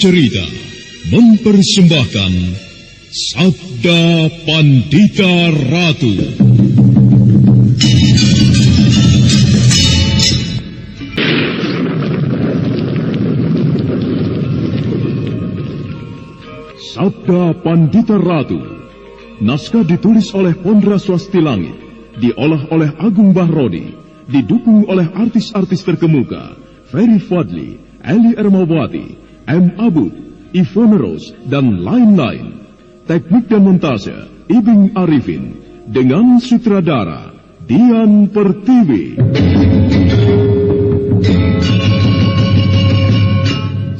Cerita mempersembahkan Sabda Pandita Ratu. Sabda Pandita Ratu. Naskah ditulis oleh Pondra Swasti Langit, diolah oleh Agung Bahrodi, didukung oleh artis-artis terkemuka Ferry Fadli, Eli Ermawati, M. Abud, Ivone Rose, dan lain-lain. Teknik dan montase Ibing Arifin, dengan sutradara Dian Pertiwi.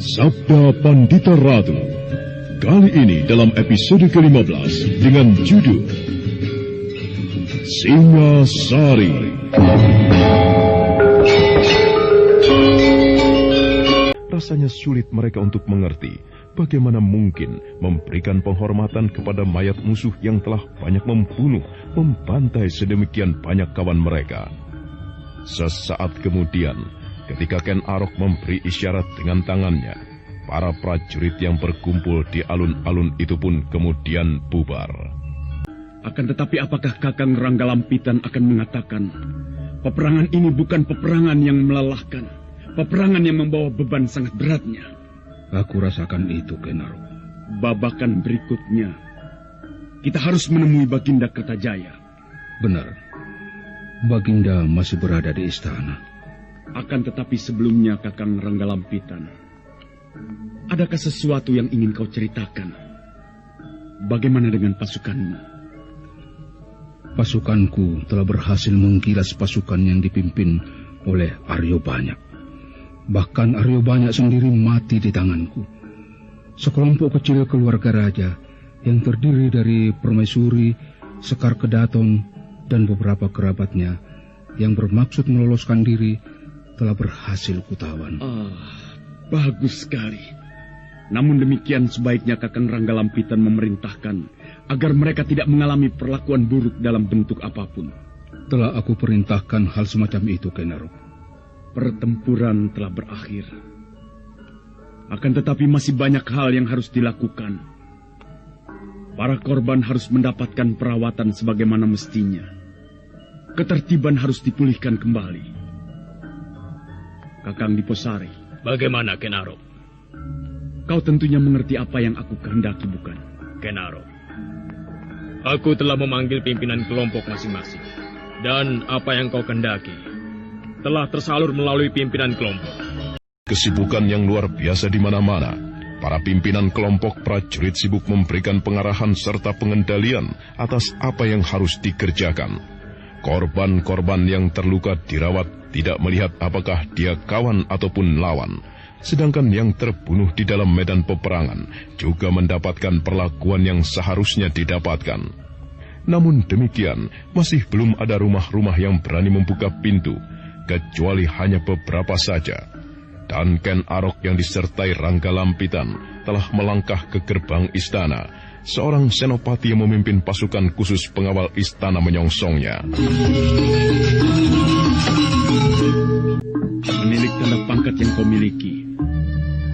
Sabda Pandita Ratu. Kali ini dalam episode ke-15 dengan judul Singasari. Rasanya sulit mereka untuk mengerti bagaimana mungkin memberikan penghormatan kepada mayat musuh yang telah banyak membunuh, membantai sedemikian banyak kawan mereka. Sesaat kemudian, ketika Ken Arok memberi isyarat dengan tangannya, para prajurit yang berkumpul di alun-alun itu pun kemudian bubar. Akan tetapi apakah Kakang Ranggalampitan akan mengatakan, peperangan ini bukan peperangan yang melelahkan, peperangan yang membawa beban sangat beratnya? Aku rasakan itu, Ken Arok. Babakan berikutnya, kita harus menemui Baginda Kertajaya. Benar, Baginda masih berada di istana. Akan tetapi sebelumnya, Kakang Ranggalampitan, adakah sesuatu yang ingin kau ceritakan? Bagaimana dengan pasukanmu? Pasukanku telah berhasil menggilas pasukan yang dipimpin oleh Aryo Banyak. Bahkan Aryo Banyak sendiri mati di tanganku. Sekelompok kecil keluarga raja yang terdiri dari Permaisuri, Sekar Kedaton, dan beberapa kerabatnya yang bermaksud meloloskan diri telah berhasil kutawan. Bagus sekali. Namun demikian sebaiknya Kakang Ranggalampitan memerintahkan agar mereka tidak mengalami perlakuan buruk dalam bentuk apapun. Telah aku perintahkan hal semacam itu, Ken Arok. Pertempuran telah berakhir. Akan tetapi masih banyak hal yang harus dilakukan. Para korban harus mendapatkan perawatan sebagaimana mestinya. Ketertiban harus dipulihkan kembali. Kakang Diposari. Bagaimana, Ken Arok? Kau tentunya mengerti apa yang aku kehendaki, bukan? Ken Arok, aku telah memanggil pimpinan kelompok masing-masing. Dan apa yang kau kehendaki telah tersalur melalui pimpinan kelompok. Kesibukan yang luar biasa di mana-mana. Para pimpinan kelompok prajurit sibuk memberikan pengarahan serta pengendalian atas apa yang harus dikerjakan. Korban-korban yang terluka dirawat tidak melihat apakah dia kawan ataupun lawan. Sedangkan yang terbunuh di dalam medan peperangan juga mendapatkan perlakuan yang seharusnya didapatkan. Namun demikian, masih belum ada rumah-rumah yang berani membuka pintu, kecuali hanya beberapa saja. Dan Ken Arok yang disertai Ranggalampitan telah melangkah ke gerbang istana. Seorang senopati yang memimpin pasukan khusus pengawal istana menyongsongnya. Menilik tanda pangkat yang kau miliki.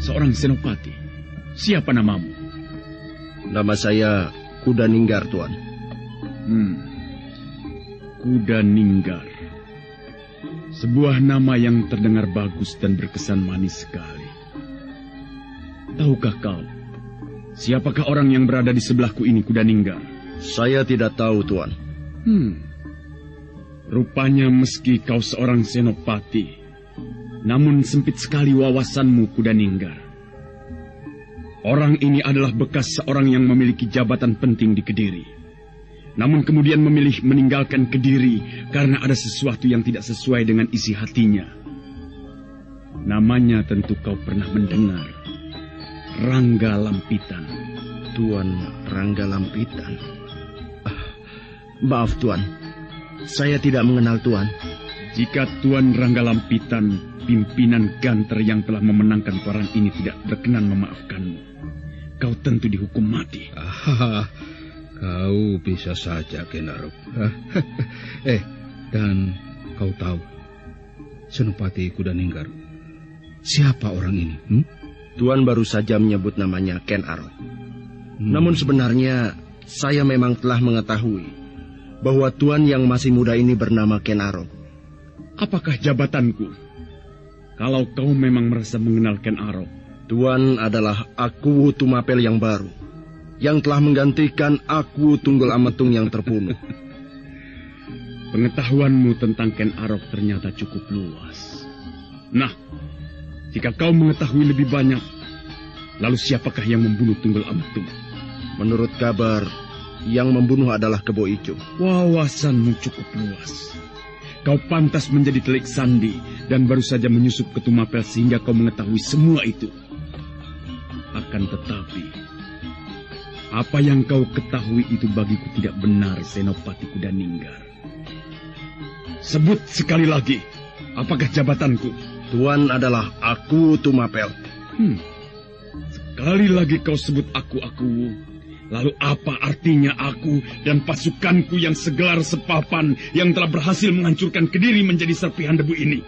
Seorang senopati. Siapa namamu? Nama saya Kuda Ninggar, Tuan. Kuda Ninggar. Sebuah nama yang terdengar bagus dan berkesan manis sekali. Tahukah kau, siapakah orang yang berada di sebelahku ini, Kuda Ninggar? Saya tidak tahu, Tuan. Rupanya meski kau seorang senopati, namun sempit sekali wawasanmu, Kuda Ninggar. Orang ini adalah bekas seorang yang memiliki jabatan penting di Kediri. Namun kemudian memilih meninggalkan Kediri karena ada sesuatu yang tidak sesuai dengan isi hatinya. Namanya tentu kau pernah mendengar. Ranggalampitan. Tuan Ranggalampitan. Maaf, Tuan. Saya tidak mengenal Tuan. Jika Tuan Ranggalampitan, pimpinan Ganter yang telah memenangkan perang ini tidak berkenan memaafkanmu, kau tentu dihukum mati. Kau bisa saja, Ken Arok. Dan kau tahu, Senopati Kuda Ninggar, siapa orang ini? Tuan baru saja menyebut namanya Ken Arok. Namun sebenarnya saya memang telah mengetahui bahwa Tuan yang masih muda ini bernama Ken Arok. Apakah jabatanku? Kalau kau memang merasa mengenal Ken Arok. Tuan adalah Aku Tumapel yang baru, yang telah menggantikan Aku Tunggul Ametung yang terbunuh. Pengetahuanmu tentang Ken Arok ternyata cukup luas. Nah, jika kau mengetahui lebih banyak, lalu siapakah yang membunuh Tunggul Ametung? Menurut kabar, yang membunuh adalah Kebo Ijo. Wawasanmu cukup luas. Kau pantas menjadi telik sandi dan baru saja menyusup ke Tumapel sehingga kau mengetahui semua itu. Akan tetapi, apa yang kau ketahui itu bagiku tidak benar, Senopati Kudaninggar. Sebut sekali lagi, apakah jabatanku? Tuan adalah Aku Tumapel. Sekali lagi kau sebut aku. Lalu apa artinya aku dan pasukanku yang segelar sepapan yang telah berhasil menghancurkan Kediri menjadi serpihan debu ini?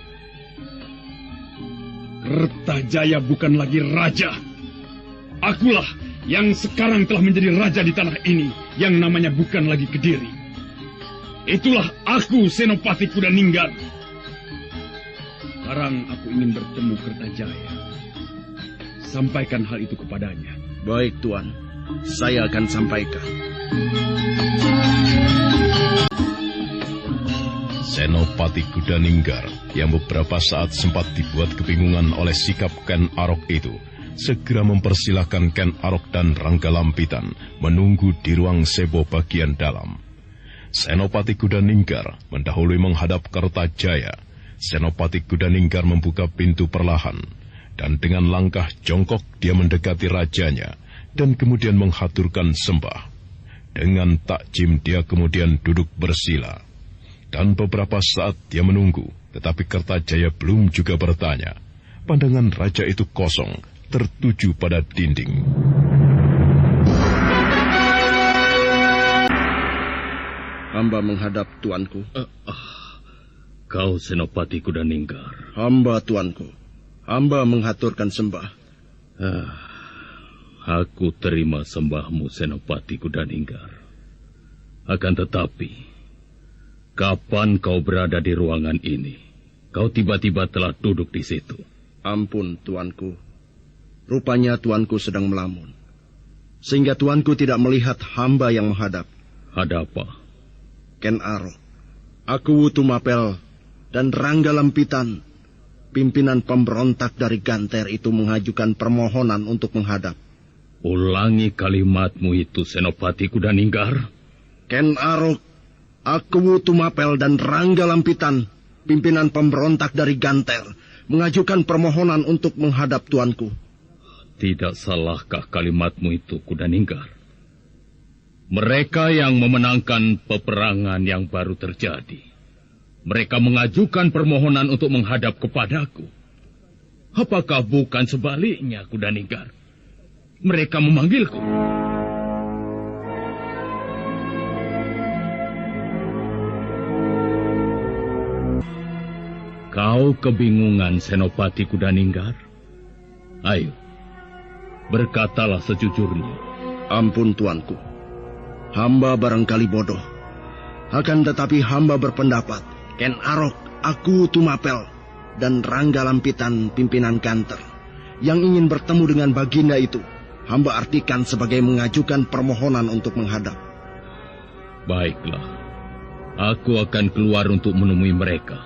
Kertajaya bukan lagi raja. Akulah yang sekarang telah menjadi raja di tanah ini, yang namanya bukan lagi Kediri. Itulah aku, Senopati Kudaninggar. Sekarang aku ingin bertemu Kertajaya. Sampaikan hal itu kepadanya. Baik, Tuan. Saya akan sampaikan. Senopati Kudaninggar yang beberapa saat sempat dibuat kebingungan oleh sikap Ken Arok itu, segera mempersilahkan Ken Arok dan Rangga Lampitan menunggu di ruang sebo bagian dalam. Senopati Kudaninggar mendahului menghadap Kertajaya. Senopati Kudaninggar membuka pintu perlahan, dan dengan langkah jongkok dia mendekati rajanya, dan kemudian menghaturkan sembah. Dengan takjim dia kemudian duduk bersila. Dan beberapa saat dia menunggu, tetapi Kertajaya belum juga bertanya. Pandangan raja itu kosong, tertuju pada dinding. Hamba menghadap tuanku. Kau Senopati Kudaninggar. Hamba tuanku. Hamba menghaturkan sembah. Aku terima sembahmu, Senopati Kudaninggar. Akan tetapi, kapan kau berada di ruangan ini? Kau tiba-tiba telah duduk di situ. Ampun, tuanku. Rupanya tuanku sedang melamun, sehingga tuanku tidak melihat hamba yang menghadap. Ada apa? Ken Arok, Aku Tumapel, dan Rangga Lampitan, pimpinan pemberontak dari Ganter itu mengajukan permohonan untuk menghadap. Ulangi kalimatmu itu, Senopati Kudaninggar. Ken Arok, Aku Tumapel, dan Rangga Lampitan, pimpinan pemberontak dari Ganter, mengajukan permohonan untuk menghadap tuanku. Tidak salahkah kalimatmu itu, Kudaninggar? Mereka yang memenangkan peperangan yang baru terjadi, mereka mengajukan permohonan untuk menghadap kepadaku. Apakah bukan sebaliknya, Kudaninggar? Mereka memanggilku. Kau kebingungan, Senopati Kudaninggar? Ayo, berkatalah sejujurnya. Ampun, tuanku. Hamba barangkali bodoh. Akan tetapi hamba berpendapat, Ken Arok, Aku Tumapel, dan Rangga Lampitan, pimpinan Ganter, yang ingin bertemu dengan Baginda itu, hamba artikan sebagai mengajukan permohonan untuk menghadap. Baiklah, aku akan keluar untuk menemui mereka.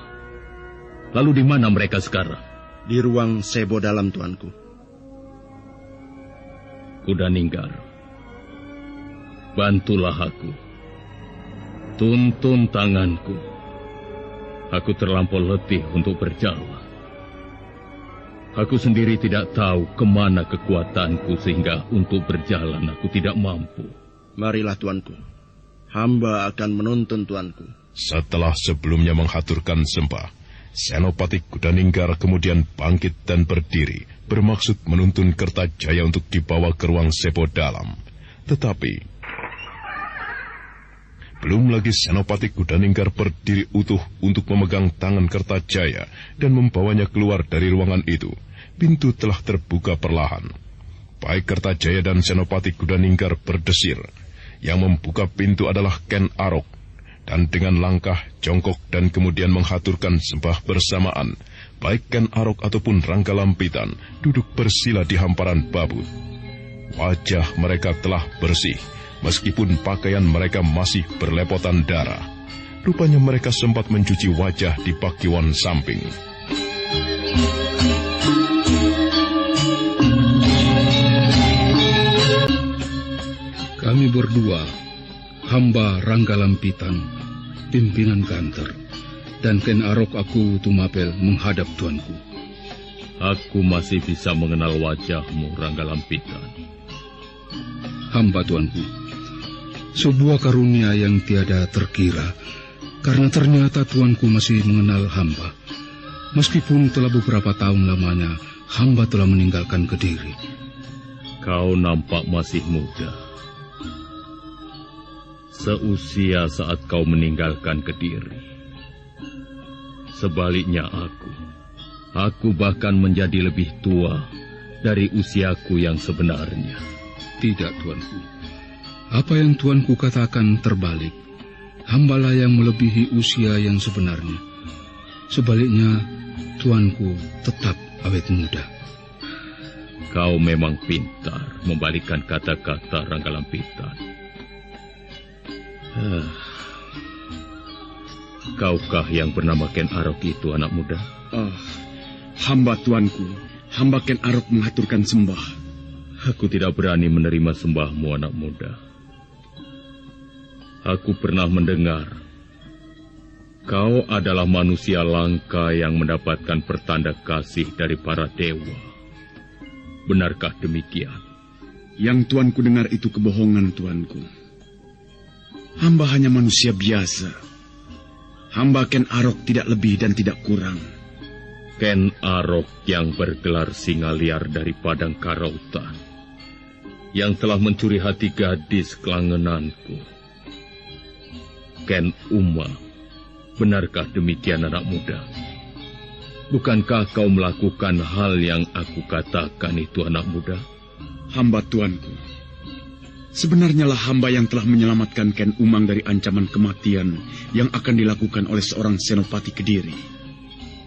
Lalu di mana mereka sekarang? Di ruang sebo dalam, tuanku. Kudaninggar, bantulah aku. Tuntun tanganku. Aku terlampau letih untuk berjalan. Aku sendiri tidak tahu kemana kekuatanku sehingga untuk berjalan aku tidak mampu. Marilah, tuanku. Hamba akan menuntun tuanku. Setelah sebelumnya menghaturkan sembah, Senopati Kudaninggar kemudian bangkit dan berdiri, bermaksud menuntun Kertajaya untuk dibawa ke ruang sebo dalam. Tetapi belum lagi Senopati Kudaninggar berdiri utuh untuk memegang tangan Kertajaya dan membawanya keluar dari ruangan itu, pintu telah terbuka perlahan. Baik Kertajaya dan Senopati Kudaninggar berdesir. Yang membuka pintu adalah Ken Arok. Dan dengan langkah, jongkok dan kemudian menghaturkan sembah bersamaan, baik Ken Arok ataupun Rangga Lampitan duduk bersila di hamparan babut. Wajah mereka telah bersih, meskipun pakaian mereka masih berlepotan darah. Rupanya mereka sempat mencuci wajah di Pakiwan samping. Kami berdua, hamba Rangga Lampitan, pimpinan Ganter, dan Ken Arok aku Tumapel menghadap tuanku. Aku masih bisa mengenal wajahmu, Rangga Lampitan. Hamba tuanku, sebuah karunia yang tiada terkira, karena ternyata tuanku masih mengenal hamba. Meskipun telah beberapa tahun lamanya, hamba telah meninggalkan Kediri. Kau nampak masih muda. Seusia saat kau meninggalkan Kediri. Sebaliknya aku bahkan menjadi lebih tua dari usiaku yang sebenarnya. Tidak, tuanku. Apa yang tuanku katakan terbalik. Hambalah yang melebihi usia yang sebenarnya. Sebaliknya, tuanku tetap awet muda. Kau memang pintar membalikkan kata-kata, Rangga Lampitan. Kaukah yang bernama Ken Arok itu, anak muda? Hamba tuanku, hamba Ken Arok mengaturkan sembah. Aku tidak berani menerima sembahmu, anak muda. Aku pernah mendengar kau adalah manusia langka yang mendapatkan pertanda kasih dari para dewa. Benarkah demikian? Yang tuanku dengar itu kebohongan, tuanku. Hamba hanya manusia biasa. Hamba Ken Arok tidak lebih dan tidak kurang. Ken Arok yang bergelar singa liar dari padang Karautan, yang telah mencuri hati gadis kelangenanku. Ken Uma, benarkah demikian, anak muda? Bukankah kau melakukan hal yang aku katakan itu, anak muda? Hamba tuanku, sebenarnya lah hamba yang telah menyelamatkan Ken Umang dari ancaman kematian yang akan dilakukan oleh seorang senopati Kediri.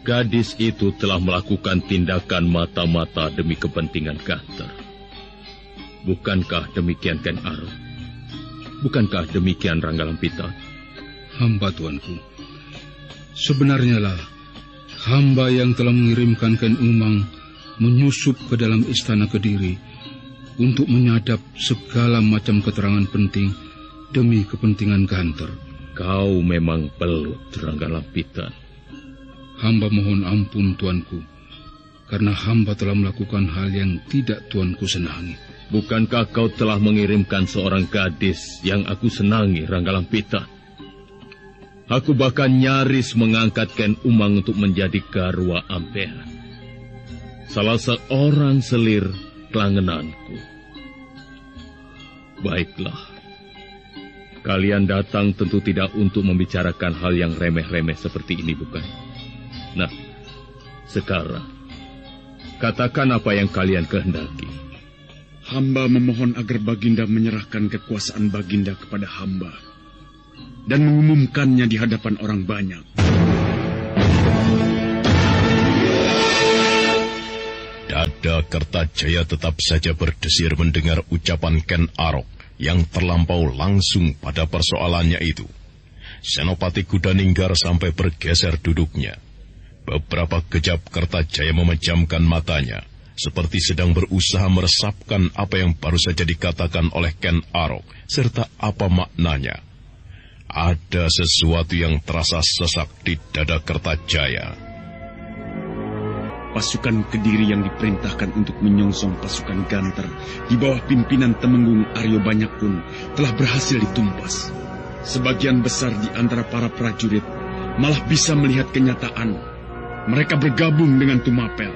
Gadis itu telah melakukan tindakan mata-mata demi kepentingan Ganter. Bukankah demikian, Ken Arok? Bukankah demikian, Rangga Lampitan? Hamba tuanku, sebenarnya lah hamba yang telah mengirimkan Ken Umang menyusup ke dalam istana Kediri untuk menyadap segala macam keterangan penting demi kepentingan Ganter. Kau memang pelut, Rangga Lampitan. Hamba mohon ampun, tuanku, karena hamba telah melakukan hal yang tidak tuanku senangi. Bukankah kau telah mengirimkan seorang gadis yang aku senangi, Rangga Lampitan? Aku bahkan nyaris mengangkat Ken Umang untuk menjadi garwa ampean. Salah seorang selir kelangenanku. Baiklah. Kalian datang tentu tidak untuk membicarakan hal yang remeh-remeh seperti ini, bukan? Nah, sekarang, katakan apa yang kalian kehendaki. Hamba memohon agar Baginda menyerahkan kekuasaan Baginda kepada hamba dan mengumumkannya di hadapan orang banyak. Dada Kertajaya tetap saja berdesir mendengar ucapan Ken Arok yang terlampau langsung pada persoalannya itu. Senopati Kudaninggar sampai bergeser duduknya. Beberapa kejap Kertajaya memejamkan matanya, seperti sedang berusaha meresapkan apa yang baru saja dikatakan oleh Ken Arok, serta apa maknanya. Ada sesuatu yang terasa sesak di dada Kertajaya. Pasukan Kediri yang diperintahkan untuk menyongsong pasukan Ganter di bawah pimpinan Temenggung Aryo Banyak pun telah berhasil ditumpas. Sebagian besar di antara para prajurit malah bisa melihat kenyataan. Mereka bergabung dengan Tumapel.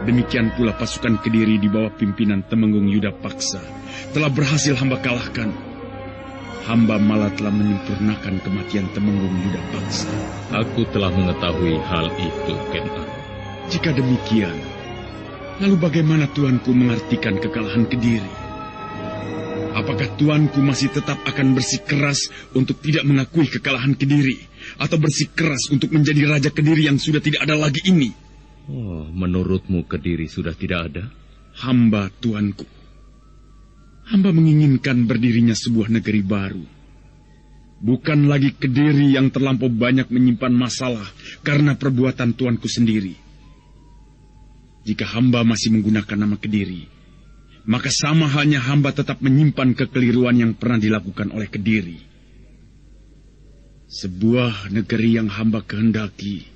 Demikian pula pasukan Kediri di bawah pimpinan Temenggung Yuda Paksa telah berhasil hamba kalahkan. Hamba malah telah menyempurnakan kematian Temenggung Yuda Paksa. Aku telah mengetahui hal itu, Ken Arok. Jika demikian, Lalu bagaimana tuanku mengartikan kekalahan Kediri? Apakah tuanku masih tetap akan bersikeras untuk tidak mengakui kekalahan Kediri? Atau bersikeras untuk menjadi Raja Kediri yang sudah tidak ada lagi ini? Oh, menurutmu Kediri sudah tidak ada? Hamba, tuanku. Hamba menginginkan berdirinya sebuah negeri baru. Bukan lagi Kediri yang terlampau banyak menyimpan masalah karena perbuatan tuanku sendiri. Jika hamba masih menggunakan nama Kediri, maka sama halnya hamba tetap menyimpan kekeliruan yang pernah dilakukan oleh Kediri. Sebuah negeri yang hamba kehendaki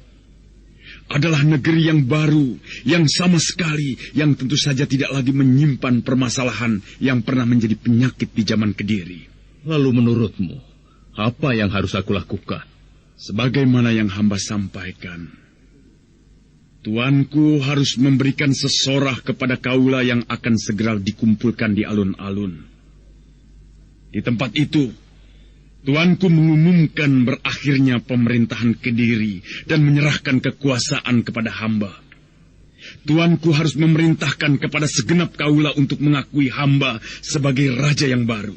adalah negeri yang baru, yang sama sekali, yang tentu saja tidak lagi menyimpan permasalahan yang pernah menjadi penyakit di zaman Kediri. Lalu menurutmu, apa yang harus aku lakukan? Sebagaimana yang hamba sampaikan, tuanku harus memberikan sesorah kepada kaula yang akan segera dikumpulkan di alun-alun. Di tempat itu, tuanku mengumumkan berakhirnya pemerintahan Kediri dan menyerahkan kekuasaan kepada hamba. Tuanku harus memerintahkan kepada segenap kaula untuk mengakui hamba sebagai raja yang baru.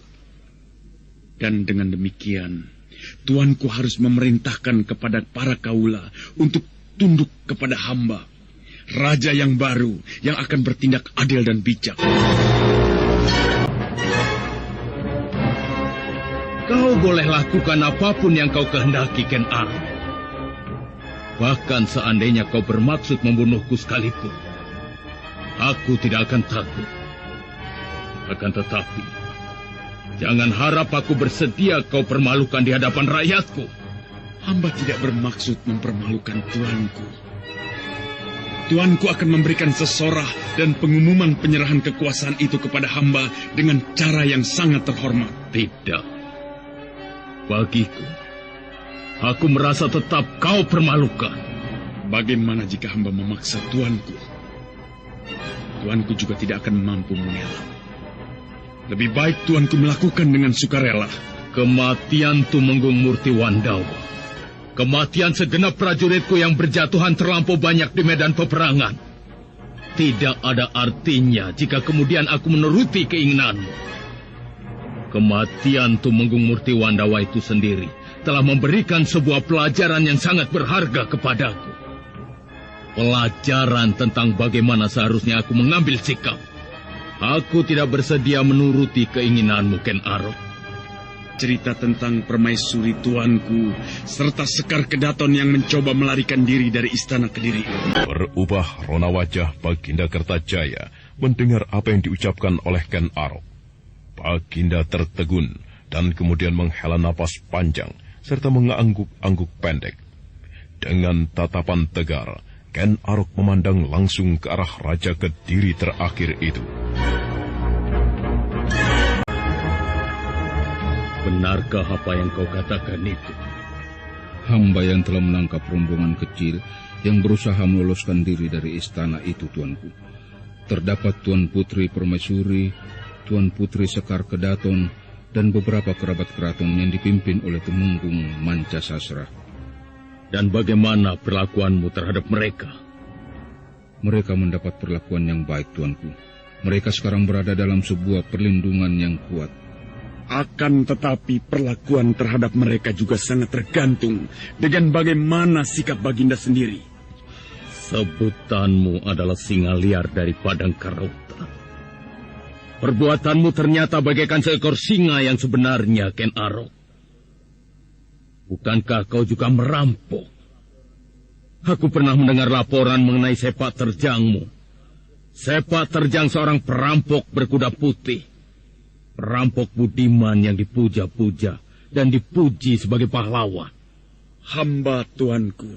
Dan dengan demikian, tuanku harus memerintahkan kepada para kaula untuk tunduk kepada hamba, raja yang baru yang akan bertindak adil dan bijak. Kau boleh lakukan apapun yang kau kehendaki, Ken Arok. Bahkan seandainya kau bermaksud membunuhku sekalipun, aku tidak akan takut. Akan tetapi, jangan harap aku bersedia kau permalukan di hadapan rakyatku. Hamba tidak bermaksud mempermalukan tuanku. Tuanku akan memberikan sesorah dan pengumuman penyerahan kekuasaan itu kepada hamba dengan cara yang sangat terhormat. Tidak. Bagiku, aku merasa tetap kau permalukan. Bagaimana jika hamba memaksa tuanku? Tuanku juga tidak akan mampu mengelak. Lebih baik tuanku melakukan dengan sukarela. Kematian Tumenggung Murti Wandawa, kematian segenap prajuritku yang berjatuhan terlampau banyak di medan peperangan, tidak ada artinya jika kemudian aku menuruti keinginanmu. Kematian Tumenggung Murti Wandawa itu sendiri telah memberikan sebuah pelajaran yang sangat berharga kepadaku. Pelajaran tentang bagaimana seharusnya aku mengambil sikap. Aku tidak bersedia menuruti keinginanmu, Ken Arok. Cerita tentang permaisuri tuanku serta Sekar Kedaton yang mencoba melarikan diri dari istana Kediri. Berubah rona wajah Baginda Kertajaya mendengar apa yang diucapkan oleh Ken Arok. Baginda tertegun dan kemudian menghela napas panjang serta mengangguk-angguk pendek. Dengan tatapan tegar, Ken Arok memandang langsung ke arah Raja Kediri terakhir itu. Benarkah apa yang kau katakan itu? Hamba yang telah menangkap rombongan kecil yang berusaha meloloskan diri dari istana itu, tuanku. Terdapat Tuan Putri Permaisuri, Tuan Putri Sekar Kedaton, dan beberapa kerabat keraton yang dipimpin oleh Tumenggung Mancasasra. Dan bagaimana perlakuanmu terhadap mereka? Mereka mendapat perlakuan yang baik, tuanku. Mereka sekarang berada dalam sebuah perlindungan yang kuat. Akan tetapi perlakuan terhadap mereka juga sangat tergantung dengan bagaimana sikap Baginda sendiri. Sebutanmu adalah singa liar dari padang karauta. Perbuatanmu ternyata bagaikan seekor singa yang sebenarnya, Ken Arok. Bukankah kau juga merampok? Aku pernah mendengar laporan mengenai sepak terjangmu. Sepak terjang seorang perampok berkuda putih. Perampok budiman yang dipuja-puja dan dipuji sebagai pahlawan. Hamba, tuanku.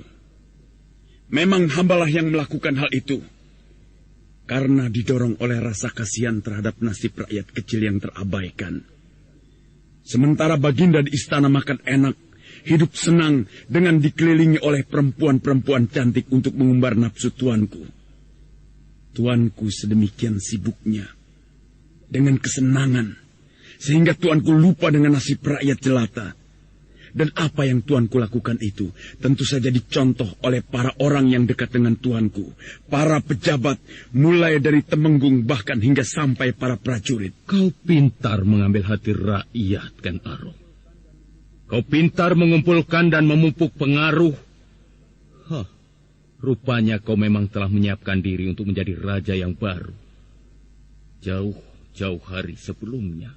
Memang hambalah yang melakukan hal itu. Karena didorong oleh rasa kasihan terhadap nasib rakyat kecil yang terabaikan. Sementara Baginda di istana makan enak, hidup senang dengan dikelilingi oleh perempuan-perempuan cantik untuk mengumbar nafsu tuanku. Tuanku sedemikian sibuknya dengan kesenangan, sehingga tuanku lupa dengan nasib rakyat jelata. Dan apa yang tuanku lakukan itu tentu saja dicontoh oleh para orang yang dekat dengan tuanku. Para pejabat, mulai dari Temenggung bahkan hingga sampai para prajurit. Kau pintar mengambil hati rakyat, Ken Arok. Kau pintar mengumpulkan dan memupuk pengaruh. Rupanya kau memang telah menyiapkan diri untuk menjadi raja yang baru. Jauh-jauh hari sebelumnya.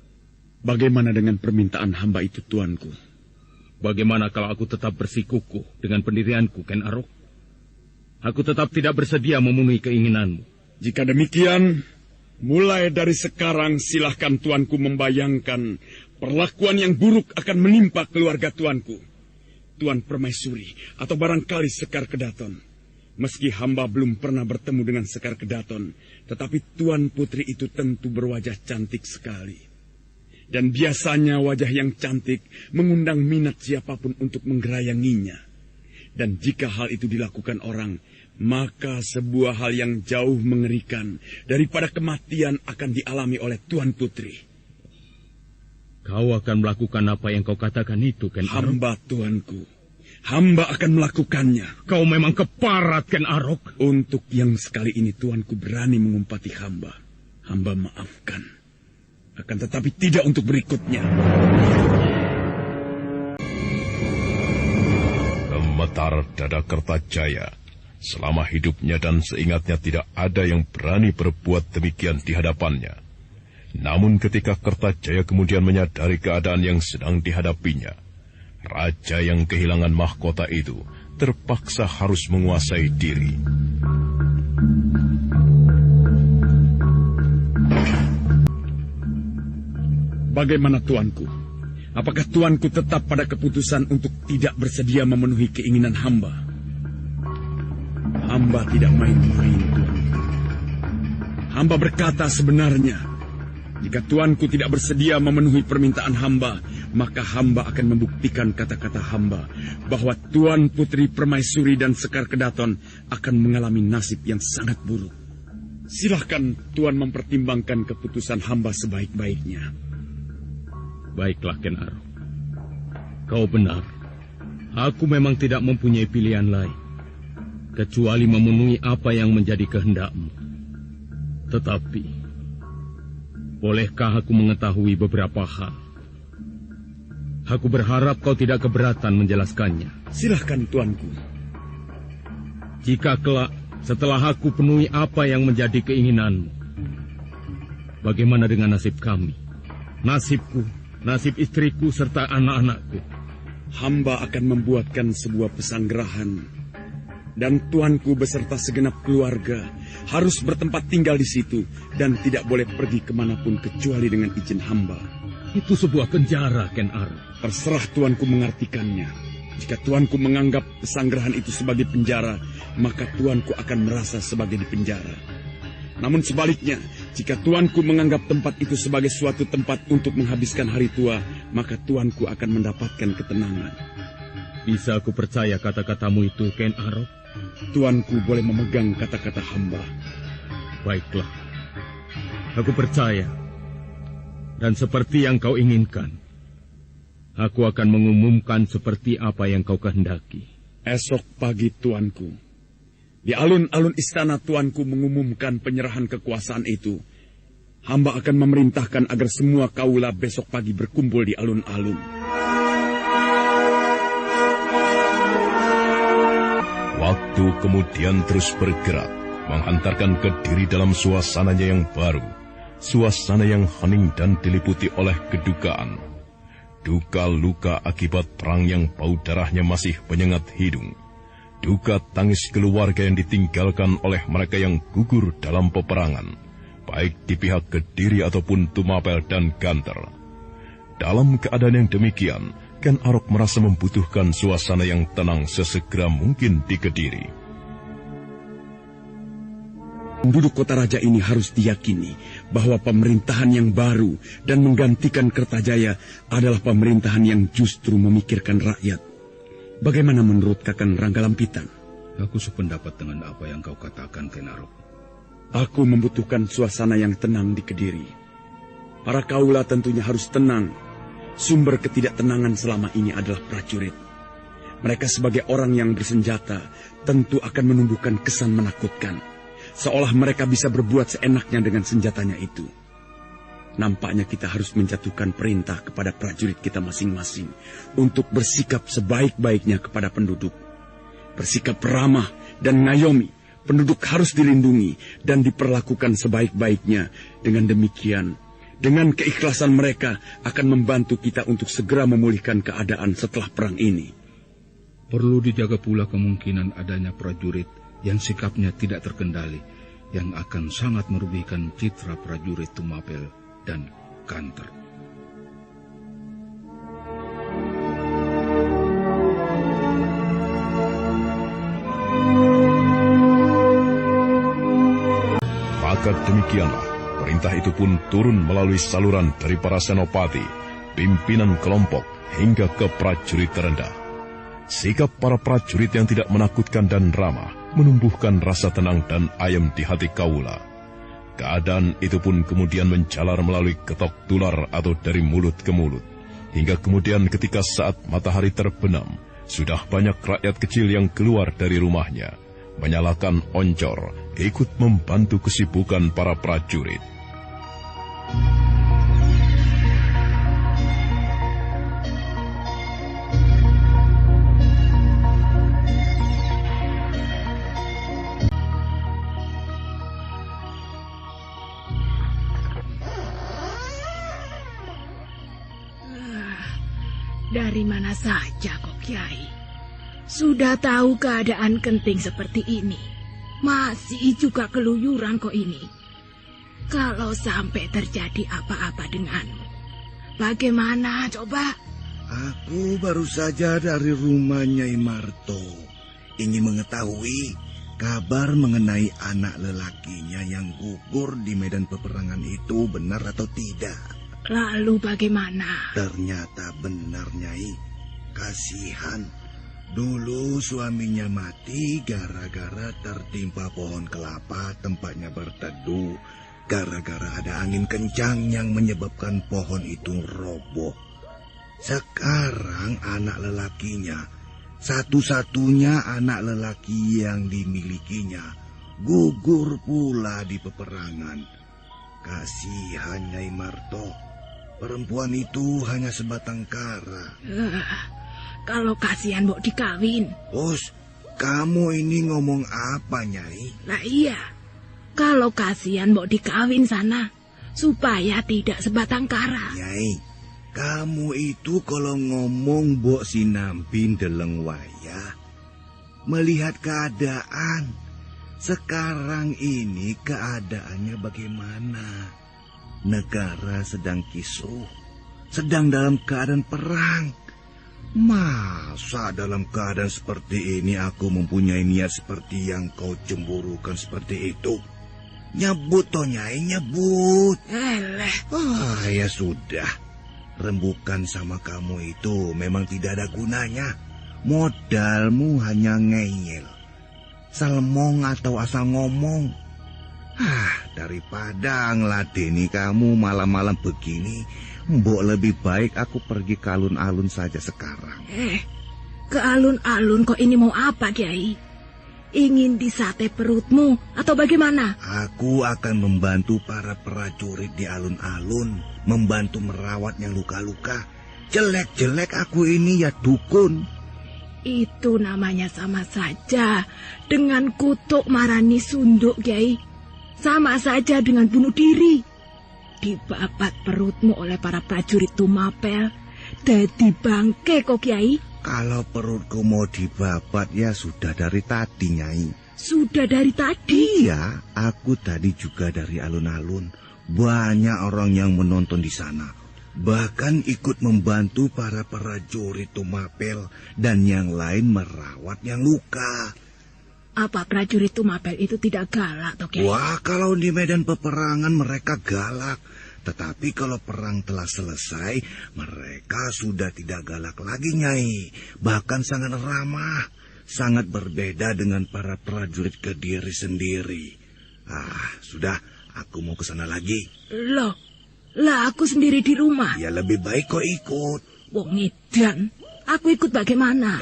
Bagaimana dengan permintaan hamba itu, tuanku? Bagaimana kalau aku tetap bersikukuh dengan pendirianku, Ken Arok? Aku tetap tidak bersedia memenuhi keinginanmu. Jika demikian, mulai dari sekarang silahkan tuanku membayangkan perlakuan yang buruk akan menimpa keluarga tuanku. Tuan Permaisuri atau barangkali Sekar Kedaton. Meski hamba belum pernah bertemu dengan Sekar Kedaton, tetapi Tuan Putri itu tentu berwajah cantik sekali. Dan biasanya wajah yang cantik mengundang minat siapapun untuk menggerayanginya. Dan jika hal itu dilakukan orang, maka sebuah hal yang jauh mengerikan daripada kematian akan dialami oleh Tuan Putri. Kau akan melakukan apa yang kau katakan itu, Ken Arok? Hamba, tuanku. Hamba akan melakukannya. Kau memang keparat, Ken Arok. Untuk yang sekali ini tuanku berani mengumpati hamba. Hamba maafkan. Akan tetapi tidak untuk berikutnya. Gemetar dada Kertajaya. Selama hidupnya dan seingatnya tidak ada yang berani berbuat demikian di hadapannya. Namun ketika Kertajaya kemudian menyadari keadaan yang sedang dihadapinya, raja yang kehilangan mahkota itu terpaksa harus menguasai diri. Bagaimana tuanku? Apakah tuanku tetap pada keputusan untuk tidak bersedia memenuhi keinginan hamba? Hamba tidak main-main, tuanku. Hamba berkata sebenarnya, jika tuanku tidak bersedia memenuhi permintaan hamba, maka hamba akan membuktikan kata-kata hamba bahwa Tuan Putri Permaisuri dan Sekar Kedaton akan mengalami nasib yang sangat buruk. Silahkan tuan mempertimbangkan keputusan hamba sebaik-baiknya. Baiklah, Ken Arok. Kau benar. Aku memang tidak mempunyai pilihan lain, kecuali memenuhi apa yang menjadi kehendakmu. Tetapi, bolehkah aku mengetahui beberapa hal? Aku berharap kau tidak keberatan menjelaskannya. Silahkan, tuanku. Jika kelak, setelah aku penuhi apa yang menjadi keinginanmu, bagaimana dengan nasib kami? Nasibku, nasib istriku, serta anak-anakku. Hamba akan membuatkan sebuah pesanggerahan, dan tuanku beserta segenap keluarga harus bertempat tinggal di situ dan tidak boleh pergi kemanapun kecuali dengan izin hamba. Itu sebuah penjara, Ken Arok. Terserah tuanku mengartikannya. Jika tuanku menganggap pesanggerahan itu sebagai penjara, maka tuanku akan merasa sebagai di penjara. Namun sebaliknya, jika tuanku menganggap tempat itu sebagai suatu tempat untuk menghabiskan hari tua, maka tuanku akan mendapatkan ketenangan. Bisa aku percaya kata-katamu itu, Ken Arok? Tuanku boleh memegang kata-kata hamba. Baiklah, aku percaya. Dan seperti yang kau inginkan, aku akan mengumumkan seperti apa yang kau kehendaki. Esok pagi, tuanku. Di alun-alun istana tuanku mengumumkan penyerahan kekuasaan itu. Hamba akan memerintahkan agar semua kaula besok pagi berkumpul di alun-alun. Waktu kemudian terus bergerak, menghantarkan Kediri dalam suasananya yang baru. Suasana yang hening dan diliputi oleh kedukaan. Duka luka akibat perang yang bau darahnya masih menyengat hidung. Duka tangis keluarga yang ditinggalkan oleh mereka yang gugur dalam peperangan, baik di pihak Kediri ataupun Tumapel dan Ganter. Dalam keadaan yang demikian, Ken Arok merasa membutuhkan suasana yang tenang sesegera mungkin di Kediri. Penduduk kota raja ini harus diyakini bahwa pemerintahan yang baru dan menggantikan Kertajaya adalah pemerintahan yang justru memikirkan rakyat. Bagaimana menurut Kakang Ranggalampitan? Aku sependapat dengan apa yang kau katakan, Ken Arok. Aku membutuhkan suasana yang tenang di Kediri. Para kaula tentunya harus tenang. Sumber ketidaktenangan selama ini adalah prajurit. Mereka sebagai orang yang bersenjata tentu akan menumbuhkan kesan menakutkan, seolah mereka bisa berbuat seenaknya dengan senjatanya itu. Nampaknya kita harus menjatuhkan perintah kepada prajurit kita masing-masing untuk bersikap sebaik-baiknya kepada penduduk. Bersikap ramah dan ngayomi, penduduk harus dilindungi dan diperlakukan sebaik-baiknya. Dengan demikian, dengan keikhlasan mereka akan membantu kita untuk segera memulihkan keadaan setelah perang ini. Perlu dijaga pula kemungkinan adanya prajurit yang sikapnya tidak terkendali, yang akan sangat merugikan citra prajurit Tumapel dan Kanter. Maka demikianlah, perintah itu pun turun melalui saluran dari para senopati, pimpinan kelompok, hingga ke prajurit terendah. Sikap para prajurit yang tidak menakutkan dan ramah menumbuhkan rasa tenang dan ayem di hati Kawula. Keadaan itu pun kemudian menjalar melalui ketok tular atau dari mulut ke mulut. Hingga kemudian ketika saat matahari terbenam, sudah banyak rakyat kecil yang keluar dari rumahnya, menyalakan oncor, ikut membantu kesibukan para prajurit. Dari mana saja kok, Kiai? Sudah tahu keadaan genting seperti ini, masih juga keluyuran kok ini. Kalau sampai terjadi apa-apa denganmu, bagaimana coba? Aku baru saja dari rumah Nyai Marto. Ingin mengetahui kabar mengenai anak lelakinya yang gugur di medan peperangan itu benar atau tidak. Lalu bagaimana? Ternyata benar, Nyai. Kasihan. Dulu suaminya mati gara-gara tertimpa pohon kelapa tempatnya berteduh. Gara-gara ada angin kencang yang menyebabkan pohon itu roboh. Sekarang anak lelakinya, satu-satunya anak lelaki yang dimilikinya, gugur pula di peperangan. Kasihan Nyai Marto. Perempuan itu hanya sebatang kara. Kalau kasihan mau dikawin. Bos, kamu ini ngomong apa, Nyai? Nah iya, kalau kasihan mau dikawin sana, supaya tidak sebatang kara. Nyai, kamu itu kalau ngomong Mbok Sinampin deleng wayah, melihat keadaan. Sekarang ini keadaannya bagaimana? Negara sedang kisruh, sedang dalam keadaan perang. Masa dalam keadaan seperti ini aku mempunyai niat seperti yang kau cemburukan seperti itu? Nyebut toh Nyai, nyebut. Ya sudah, rembukan sama kamu itu memang tidak ada gunanya. Modalmu hanya ngeyel, salmong atau asal ngomong. Daripada ngeladeni kamu malam-malam begini, mbok lebih baik aku pergi ke alun-alun saja sekarang. Ke alun-alun kok ini mau apa, Kiai? Ingin disate perutmu atau bagaimana? Aku akan membantu para prajurit di alun-alun, membantu merawat yang luka-luka. Jelek-jelek aku ini ya dukun. Itu namanya sama saja dengan kutuk marani sunduk, Kiai. Sama saja dengan bunuh diri. Dibabat perutmu oleh para prajurit Tumapel, dadi bangke kok, Kiai. Kalau perutku mau dibabat ya sudah dari tadi, Nyai. Sudah dari tadi? Iya, aku tadi juga dari alun-alun. Banyak orang yang menonton di sana. Bahkan ikut membantu para prajurit Tumapel dan yang lain merawat yang luka. Apa prajurit Tumapel itu tidak galak, toh, Kiai? Wah, kalau di medan peperangan mereka galak. Tetapi kalau perang telah selesai, mereka sudah tidak galak lagi, Nyai. Bahkan sangat ramah. Sangat berbeda dengan para prajurit Kediri sendiri. Sudah, aku mau ke sana lagi. Loh, Lah aku sendiri di rumah. Ya lebih baik kau ikut. Wong edan, aku ikut bagaimana?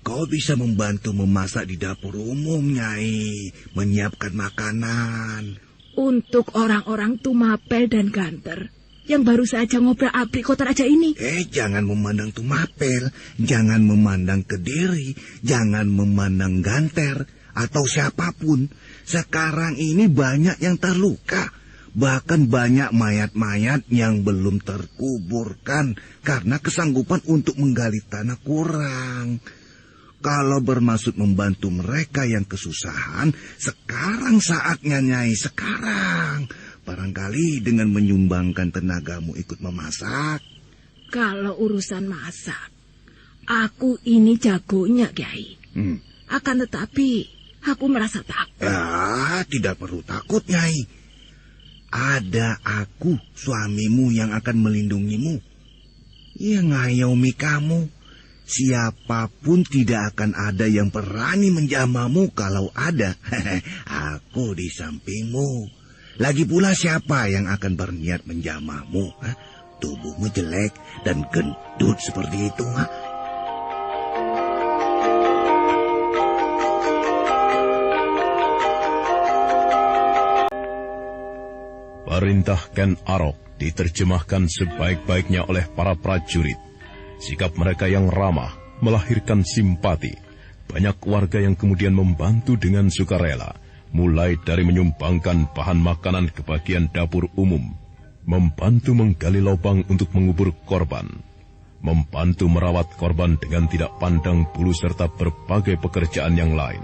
Kau bisa membantu memasak di dapur umum, Nyai. Menyiapkan makanan. Untuk orang-orang Tumapel dan Ganter yang baru saja ngobrak-abrik kota raja ini. Jangan memandang Tumapel, jangan memandang Kediri, jangan memandang Ganter, atau siapapun. Sekarang ini banyak yang terluka. Bahkan banyak mayat-mayat yang belum terkuburkan karena kesanggupan untuk menggali tanah kurang. Kalau bermaksud membantu mereka yang kesusahan, sekarang saatnya, Nyai, sekarang. Barangkali dengan menyumbangkan tenagamu ikut memasak. Kalau urusan masak, aku ini jagonya, Kiai. Akan tetapi, aku merasa takut. Tidak perlu takut, Nyai. Ada aku, suamimu, yang akan melindungimu. Ya, ngayomi kamu. Siapapun tidak akan ada yang berani menjamahmu kalau ada. Aku di sampingmu. Lagi pula siapa yang akan berniat menjamahmu? Tubuhmu jelek dan gendut seperti itu. Perintah Ken Arok diterjemahkan sebaik-baiknya oleh para prajurit. Sikap mereka yang ramah melahirkan simpati. Banyak warga yang kemudian membantu dengan sukarela, mulai dari menyumbangkan bahan makanan ke bagian dapur umum, membantu menggali lubang untuk mengubur korban, membantu merawat korban dengan tidak pandang bulu serta berbagai pekerjaan yang lain.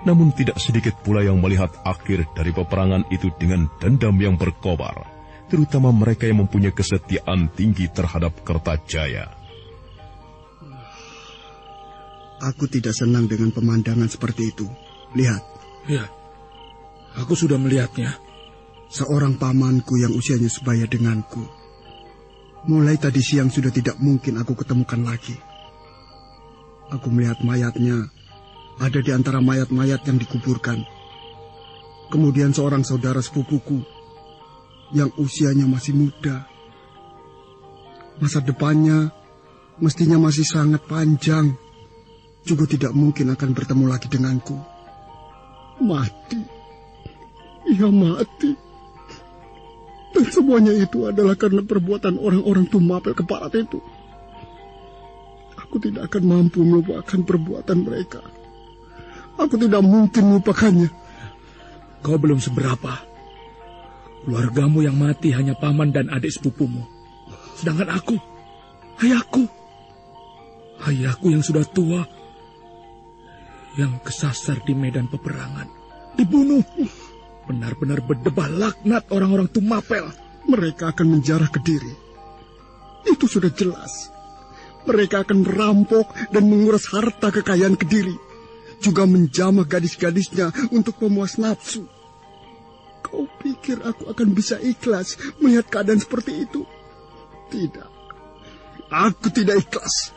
Namun tidak sedikit pula yang melihat akhir dari peperangan itu dengan dendam yang berkobar, terutama mereka yang mempunyai kesetiaan tinggi terhadap Kertajaya. Aku tidak senang dengan pemandangan seperti itu. Lihat. Ya, aku sudah melihatnya. Seorang pamanku yang usianya sebaya denganku. Mulai tadi siang sudah tidak mungkin aku ketemukan lagi. Aku melihat mayatnya ada di antara mayat-mayat yang dikuburkan. Kemudian seorang saudara sepupuku yang usianya masih muda. Masa depannya mestinya masih sangat panjang. Juga tidak mungkin akan bertemu lagi denganku. Mati. Ia mati. Dan semuanya itu adalah karena perbuatan orang-orang Tumapel keparat itu. Aku tidak akan mampu melupakan perbuatan mereka. Aku tidak mungkin melupakannya. Kau belum seberapa. Keluargamu yang mati hanya paman dan adik sepupumu. Sedangkan aku, ayahku yang sudah tua, yang kesasar di medan peperangan, dibunuh. Benar-benar berdebah laknat orang-orang Tumapel. Mereka akan menjarah Kediri. Itu sudah jelas. Mereka akan merampok dan menguras harta kekayaan Kediri. Juga menjamah gadis-gadisnya untuk memuas nafsu. Kau pikir aku akan bisa ikhlas melihat keadaan seperti itu? Tidak. Aku tidak ikhlas.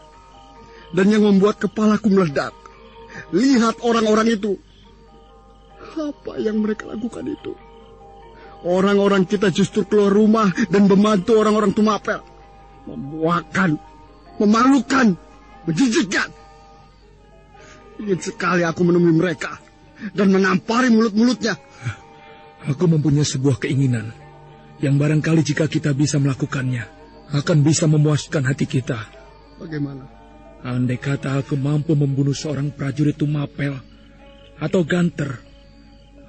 Dan yang membuat kepalaku meledak, lihat orang-orang itu. Apa yang mereka lakukan itu? Orang-orang kita justru keluar rumah dan membantu orang-orang Tumapel. Memuakan, memalukan, menjijikkan. Ingin sekali aku menemui mereka dan menampari mulut-mulutnya. Aku mempunyai sebuah keinginan yang barangkali jika kita bisa melakukannya akan bisa memuaskan hati kita. Bagaimana? Andai kata aku mampu membunuh seorang prajurit Tumapel atau Ganter,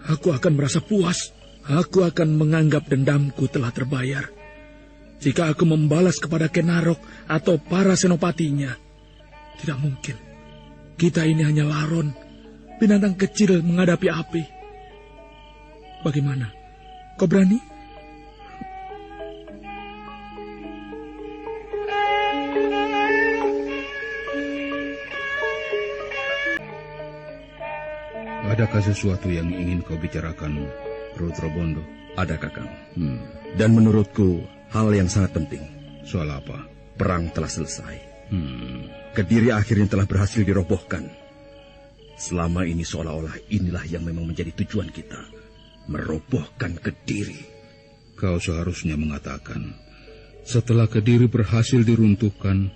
aku akan merasa puas. Aku akan menganggap dendamku telah terbayar. Jika aku membalas kepada Ken Arok atau para senopatinya, tidak mungkin. Kita ini hanya laron, binatang kecil menghadapi api. Bagaimana? Kau berani? Adakah sesuatu yang ingin kau bicarakan, Rudra Bondo? Ada, Kakang. Dan menurutku, hal yang sangat penting. Soal apa? Perang telah selesai. Kediri akhirnya telah berhasil dirobohkan. Selama ini seolah-olah inilah yang memang menjadi tujuan kita. Merobohkan Kediri. Kau seharusnya mengatakan, setelah Kediri berhasil diruntuhkan,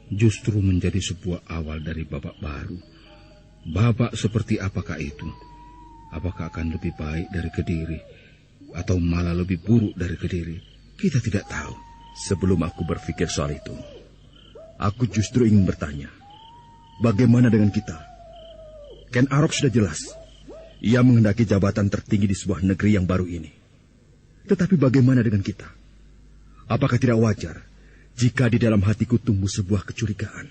justru menjadi sebuah awal dari babak baru. Babak seperti apakah itu? Apakah akan lebih baik dari Kediri, atau malah lebih buruk dari Kediri? Kita tidak tahu. Sebelum aku berpikir soal itu, aku justru ingin bertanya, bagaimana dengan kita? Ken Arok sudah jelas, ia menghendaki jabatan tertinggi di sebuah negeri yang baru ini. Tetapi bagaimana dengan kita? Apakah tidak wajar jika di dalam hatiku tumbuh sebuah kecurigaan?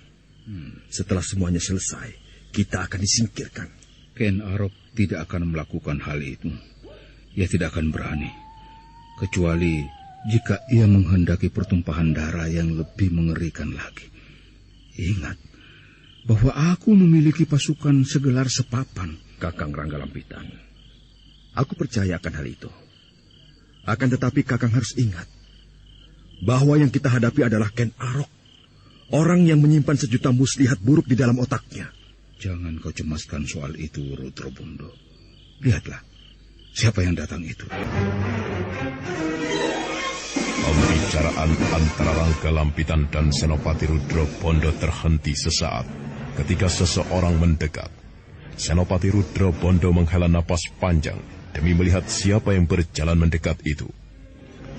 Setelah semuanya selesai, kita akan disingkirkan. Ken Arok tidak akan melakukan hal itu. Ia tidak akan berani. Kecuali jika ia menghendaki pertumpahan darah yang lebih mengerikan lagi. Ingat bahwa aku memiliki pasukan segelar sepapan. Kakang Ranggalampitan, aku percaya akan hal itu. Akan tetapi Kakang harus ingat bahwa yang kita hadapi adalah Ken Arok, orang yang menyimpan sejuta muslihat buruk di dalam otaknya. Jangan kau cemaskan soal itu, Rudra Bondo. Lihatlah, siapa yang datang itu. Pembicaraan antara Ranggalampitan dan Senopati Rudra Bondo terhenti sesaat ketika seseorang mendekat. Senopati Rudra Bondo menghela napas panjang demi melihat siapa yang berjalan mendekat itu.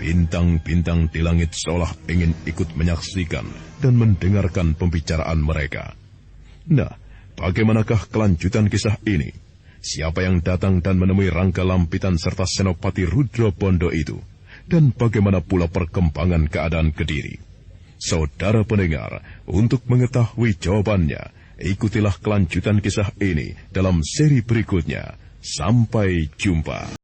Bintang-bintang di langit seolah ingin ikut menyaksikan dan mendengarkan pembicaraan mereka. Nah, bagaimanakah kelanjutan kisah ini? Siapa yang datang dan menemui Ranggalampitan serta Senopati Rudra Bondo itu? Dan bagaimana pula perkembangan keadaan Kediri? Saudara pendengar, untuk mengetahui jawabannya, ikutilah kelanjutan kisah ini dalam seri berikutnya. Sampai jumpa.